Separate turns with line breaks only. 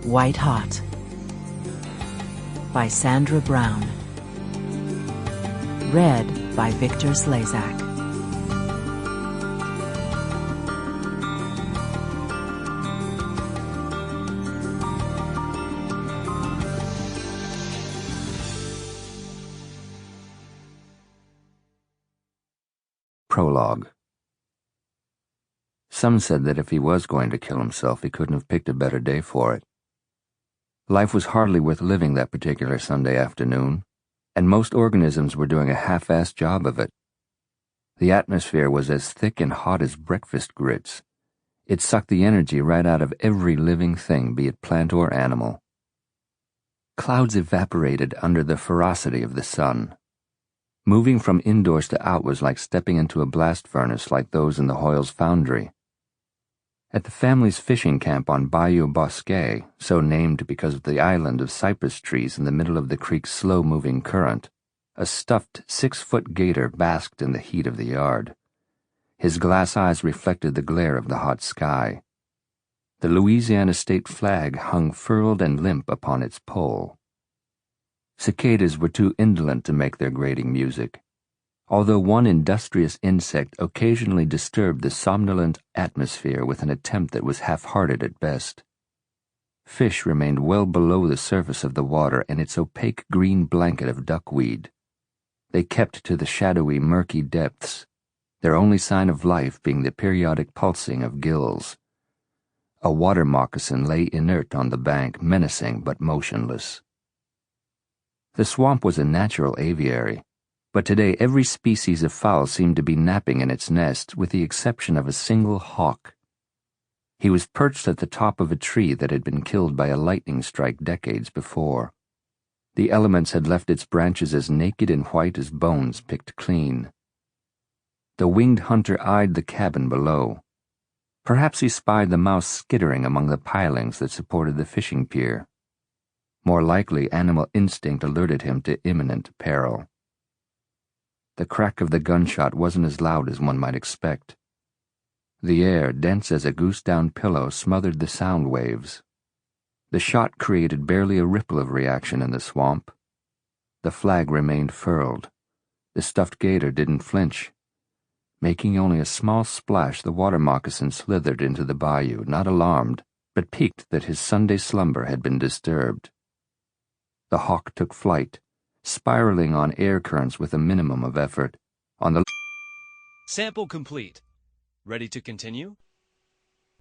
White Hot by Sandra Brown. Read by Victor Slezak.
Prologue. Some said that if he was going to kill himself, he couldn't have picked a better day for it. Life was hardly worth living that particular Sunday afternoon, and most organisms were doing a half-assed job of it. The atmosphere was as thick and hot as breakfast grits. It sucked the energy right out of every living thing, be it plant or animal. Clouds evaporated under the ferocity of the sun. Moving from indoors to out was like stepping into a blast furnace like those in the Hoyle's foundry. At the family's fishing camp on Bayou Bosquet, so named because of the island of cypress trees in the middle of the creek's slow-moving current, a stuffed 6-foot gator basked in the heat of the yard. His glass eyes reflected the glare of the hot sky. The Louisiana state flag hung furled and limp upon its pole. Cicadas were too indolent to make their grating music, although one industrious insect occasionally disturbed the somnolent atmosphere with an attempt that was half-hearted at best. Fish remained well below the surface of the water in its opaque green blanket of duckweed. They kept to the shadowy, murky depths, their only sign of life being the periodic pulsing of gills. A water moccasin lay inert on the bank, menacing but motionless. The swamp was a natural aviary, but today every species of fowl seemed to be napping in its nest, with the exception of a single hawk. He was perched at the top of a tree that had been killed by a lightning strike decades before. The elements had left its branches as naked and white as bones picked clean. The winged hunter eyed the cabin below. Perhaps he spied the mouse skittering among the pilings that supported the fishing pier. More likely, animal instinct alerted him to imminent peril. The crack of the gunshot wasn't as loud as one might expect. The air, dense as a goose-down pillow, smothered the sound waves. The shot created barely a ripple of reaction in the swamp. The flag remained furled. The stuffed gator didn't flinch. Making only a small splash, the water moccasin slithered into the bayou, not alarmed, but piqued that his Sunday slumber had been disturbed. The hawk took flight, spiraling on air currents with a minimum of effort. On the
Sample complete. Ready to continue?